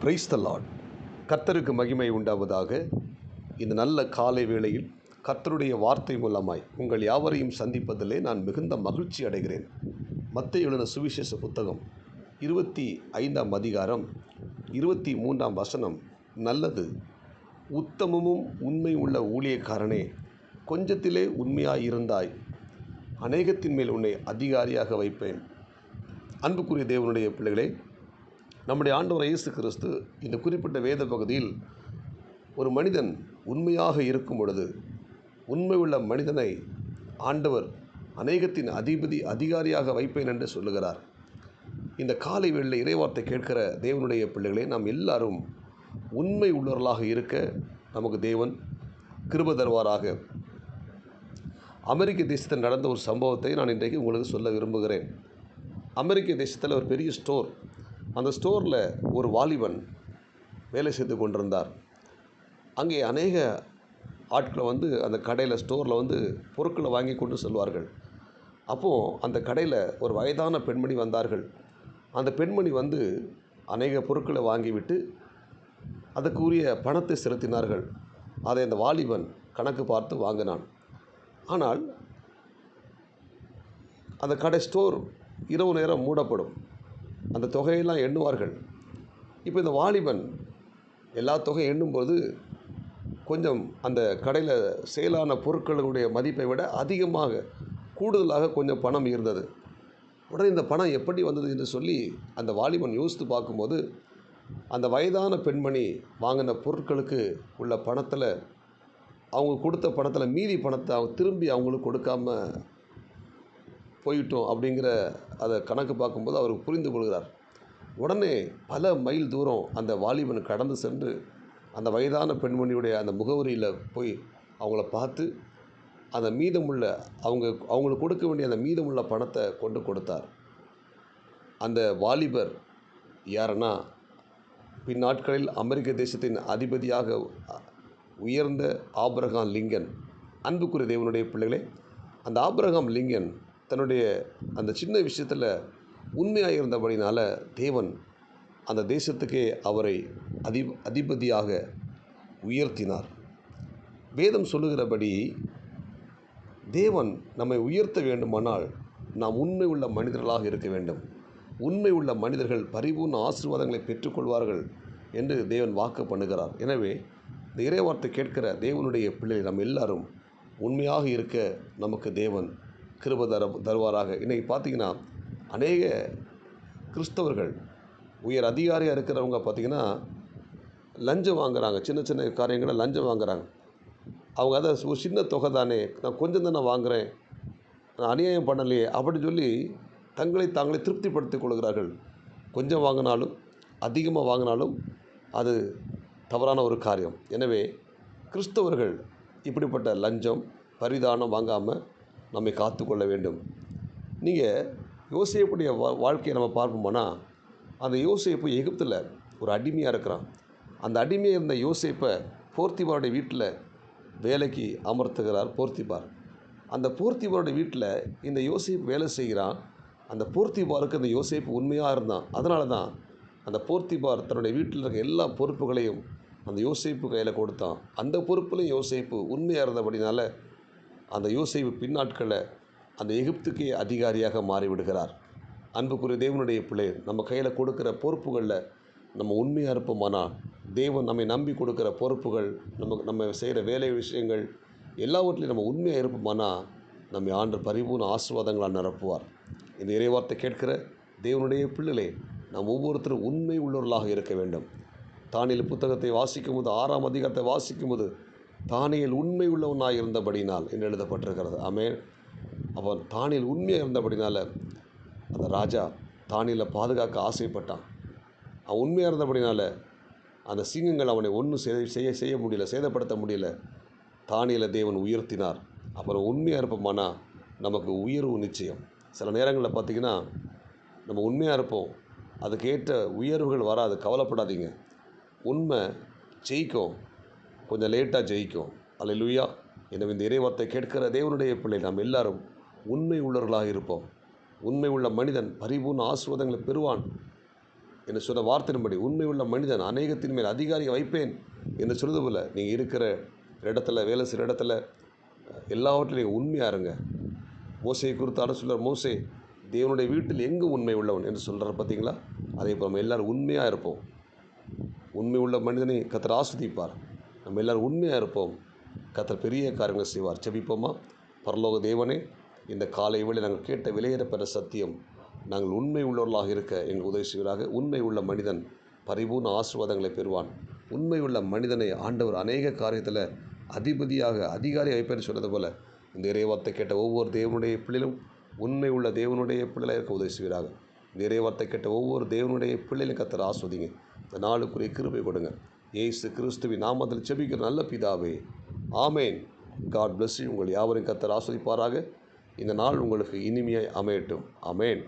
Praise the Lord. கர்த்தருக்கு மகிமை உண்டாவதாக. இந்த நல்ல காலை வேளையில் கர்த்தருடைய வார்த்தை மூலமாய் உங்கள் யாவரையும் சந்திப்பதிலே நான் மிகுந்த மகிழ்ச்சி அடைகிறேன். மத்தேயு எழுதின சுவிசேஷ புத்தகம் 25ஆம் அதிகாரம் 23ஆம் வசனம். நல்லது, உத்தமமும் உண்மை உள்ள ஊழியக்காரனே, கொஞ்சத்திலே உண்மையாயிருந்தாய், அநேகத்தின் மேல் உன்னை அதிகாரியாக வைப்பேன். அன்புக்குரிய தேவனுடைய பிள்ளைகளே, நம்முடைய ஆண்டவர் இயேசு கிறிஸ்து இந்த குறிப்பிட்ட வேத பகுதியில் ஒரு மனிதன் உண்மையாக இருக்கும் பொழுது, உண்மை உள்ள மனிதனை ஆண்டவர் அநேகத்தின் அதிகாரியாக வைப்பேன் என்று சொல்லுகிறார். இந்த காலை வேளையில் இறைவார்த்தை கேட்கிற தேவனுடைய பிள்ளைகளே, நாம் எல்லாரும் உண்மை உள்ளவர்களாக இருக்க நமக்கு தேவன் கிருபை தருவாராக. அமெரிக்க தேசத்தில் நடந்த ஒரு சம்பவத்தை நான் இன்றைக்கு உங்களுக்கு சொல்ல விரும்புகிறேன். அமெரிக்க தேசத்தில் ஒரு பெரிய ஸ்டோர், அந்த ஸ்டோரில் ஒரு வாலிபன் வேலை செய்து கொண்டிருந்தார். அங்கே அநேக ஆட்களை அந்த கடையில் ஸ்டோரில் பொருட்களை வாங்கி கொண்டு செல்வார்கள். அப்போது அந்த கடையில் ஒரு வயதான பெண்மணி வந்தார்கள். அந்த பெண்மணி அநேக பொருட்களை வாங்கிவிட்டு அதுக்குரிய பணத்தை செலுத்தினார்கள். அதை அந்த வாலிபன் கணக்கு பார்த்து வாங்கினான். ஆனால் அந்த கடை ஸ்டோர் இரவு நேரம் மூடப்படும். அந்த தொகையெல்லாம் எண்ணுவார்கள். இப்போ இந்த வாலிபன் எல்லா தொகையும் எண்ணும்போது கொஞ்சம் அந்த கடையில் சேலான பொருட்களுடைய மதிப்பை விட அதிகமாக கூடுதலாக கொஞ்சம் பணம் இருந்தது. உடனே இந்த பணம் எப்படி வந்தது என்று சொல்லி அந்த வாலிபன் யோசித்து பார்க்கும்போது, அந்த வயதான பெண்மணி வாங்கின பொருட்களுக்கு உள்ள பணத்தில், அவங்க கொடுத்த பணத்தில் மீதி பணத்தை திரும்பி அவங்களுக்கு கொடுக்காம போயிட்டோம் அப்படிங்கிற அதை கணக்கு பார்க்கும்போது அவர் புரிந்து கொள்கிறார். உடனே பல மைல் தூரம் அந்த வாலிபன் கடந்து சென்று அந்த வயதான பெண்மணியுடைய அந்த முகவரியில் போய் அவங்கள பார்த்து அந்த மீதமுள்ள அவங்களுக்கு கொடுக்க வேண்டிய அந்த மீதமுள்ள பணத்தை கொண்டு கொடுத்தார். அந்த வாலிபர் யாருன்னா, பின்னாட்களில் அமெரிக்க தேசத்தின் அதிபதியாக உயர்ந்த ஆபிரகாம் லிங்கன். அன்புக்குரிய தேவனுடைய பிள்ளைகளே, அந்த ஆபிரகாம் லிங்கன் தன்னுடைய அந்த சின்ன விஷயத்தில் உண்மையாக இருந்தபடினால தேவன் அந்த தேசத்துக்கே அவரை அதிபதியாக உயர்த்தினார். வேதம் சொல்லுகிறபடி தேவன் நம்மை உயர்த்த வேண்டுமானால் நாம் உண்மை உள்ள மனிதர்களாக இருக்க வேண்டும். உண்மை உள்ள மனிதர்கள் பரிபூர்ண ஆசீர்வாதங்களை பெற்றுக்கொள்வார்கள் என்று தேவன் வாக்கு பண்ணுகிறார். எனவே இந்த இறைவார்த்தை கேட்கிற தேவனுடைய பிள்ளைகள் நம்ம எல்லாரும் உண்மையாக இருக்க நமக்கு தேவன் கிருபை தருவாராக. இன்றைக்கி பார்த்திங்கன்னா, அநேக கிறிஸ்தவர்கள் உயர் அதிகாரியாக இருக்கிறவங்க பார்த்திங்கன்னா லஞ்சம் வாங்குகிறாங்க. சின்ன சின்ன காரியங்களை லஞ்சம் வாங்குகிறாங்க. அவங்க அதை ஒரு சின்ன தொகை தானே, நான் கொஞ்சம் தானே வாங்குகிறேன், நான் அநியாயம் பண்ணலையே அப்படின்னு சொல்லி தாங்களே திருப்திப்படுத்திக் கொள்கிறார்கள். கொஞ்சம் வாங்கினாலும் அதிகமாக வாங்கினாலும் அது தவறான ஒரு காரியம். எனவே கிறிஸ்தவர்கள் இப்படிப்பட்ட லஞ்சம் பரிதானம் வாங்காமல் நம்மை காத்து கொள்ள வேண்டும். நீங்கள் யோசேப்புடைய வாழ்க்கையை நம்ம பார்ப்போம்னா, அந்த யோசேப்பு எகிப்தில் ஒரு அடிமையாக இருக்கிறான். அந்த அடிமையாக இருந்த யோசேப்பை போர்த்திபாருடைய வீட்டில் வேலைக்கு அமர்த்துகிறார் போர்த்திபார். அந்த போர்த்திபாருடைய வீட்டில் இந்த யோசேப்பு வேலை செய்கிறான். அந்த போர்த்திபாருக்கு அந்த யோசேப்பு உண்மையாக இருந்தான். அதனால தான் அந்த போர்த்திபார் தன்னுடைய வீட்டில் இருக்க எல்லா பொறுப்புகளையும் அந்த யோசேப்பு கையில் கொடுத்தான். அந்த பொறுப்புலையும் யோசேப்பு உண்மையாக இருந்தபடினால அந்த யோசேப்பு பின்னாட்களில் அந்த எகிப்துக்கே அதிகாரியாக மாறிவிடுகிறார். அன்புக்குரிய தேவனுடைய பிள்ளை, நம்ம கையில் கொடுக்குற பொறுப்புகளில் நம்ம உண்மையாக இருப்போமானால், தேவன் நம்மை நம்பி கொடுக்குற பொறுப்புகள், நம்ம செய்கிற வேலை விஷயங்கள் எல்லாவற்றிலையும் நம்ம உண்மையாக இருப்போமானால் நம்மை ஆண்டு பரிபூர்ண ஆசீர்வாதங்களால் நிரப்புவார். இந்த இறைவார்த்தை கேட்கிற தேவனுடைய பிள்ளைகளே, நாம் ஒவ்வொருத்தரும் உண்மை உள்ளவர்களாக இருக்க வேண்டும். தானியேல் புத்தகத்தை வாசிக்கும்போது 6ஆம் அதிகாரத்தை வாசிக்கும்போது, தானியேல் உண்மை உள்ளவனாக இருந்தபடினால் என்று எழுதப்பட்டிருக்கிறது. ஆமென். அவன் தானியேல் உண்மையாக இருந்தபடினால அந்த ராஜா தானியேலை பாதுகாக்க ஆசைப்பட்டான். அவன் உண்மையாக இருந்தபடினால அந்த சிங்கங்கள் அவனை ஒன்றும் செய்ய முடியல, சேதப்படுத்த முடியல. தானியேலை தேவன் உயர்த்தினார். அப்புறம் உண்மையாக இருப்போமானா நமக்கு உயர்வு நிச்சயம். சில நேரங்களில் பார்த்திங்கன்னா, நம்ம உண்மையாக இருப்போம், அதுக்கேற்ற உயர்வுகள் வராது. கவலைப்படாதீங்க. உண்மை ஜெயிக்கும், கொஞ்சம் லேட்டாக ஜெயிக்கும். அல்லேலூயா. எனவே இந்த இறைவார்த்தை கேட்கிற தேவனுடைய பிள்ளை நாம் எல்லாரும் உண்மை உள்ளவர்களாக இருப்போம். உண்மை உள்ள மனிதன் பரிபூர்ண ஆசீர்வாதங்களை பெறுவான் என்று சொன்ன வார்த்தையின்படி உண்மை உள்ள மனிதன் அநேகத்தின் மேல் அதிகாரியை வைப்பேன் என்று சொல்வது போல் நீங்கள் இருக்கிற இடத்துல, வேலை செய்கிற இடத்துல எல்லாவற்றிலும் நீங்கள் உண்மையாக இருங்க. மோசையை குறித்து சொல்கிறார், மோசே தேவனுடைய வீட்டில் எங்கு உண்மை உள்ளவன் என்று சொல்கிறார் பார்த்தீங்களா? அதே போல் நம்ம எல்லோரும் உண்மையாக இருப்போம். உண்மை உள்ள மனிதனை கர்த்தர் ஆஸ்வதிப்பார். நம்ம எல்லோரும் உண்மையாக இருப்போம். கர்த்தர் பெரிய காரியங்களை செய்வார். ஜெபிப்போமா? பரலோக தேவனே, இந்த காலை வேளை நாங்கள் கேட்ட விலையேறப்பெற்ற சத்தியம் நாங்கள் உண்மை உள்ளவர்களாக இருக்க எங்கள் உதவி செய்வதாக. உண்மை உள்ள மனிதன் பரிபூர்ண ஆசீர்வாதங்களை பெறுவான். உண்மை உள்ள மனிதனை ஆண்டவர் அநேக காரியத்தில் அதிகாரி வைப்பேன்னு சொன்னது போல் இந்த இறைவார்த்தை கேட்ட ஒவ்வொரு தேவனுடைய பிள்ளைகளும் உண்மை உள்ள தேவனுடைய பிள்ளைகளை இருக்க உதவி செய்வீராக. இந்த இறைவார்த்தை கேட்ட ஒவ்வொரு தேவனுடைய பிள்ளைகளும் கர்த்தர் ஆஸ்வதிங்க. இந்த நாளுக்குரிய கிருபை கொடுங்க. இயேசு கிறிஸ்துவின் நாமத்தில் ஜெபிக்கிற நல்ல பிதாவே, ஆமேன். God bless you. உங்கள் யாவரையும் கர்த்தர் ஆஸ்வதிப்பாராக. இந்த நாள் உங்களுக்கு இனிமையாய் அமையட்டும். ஆமேன்.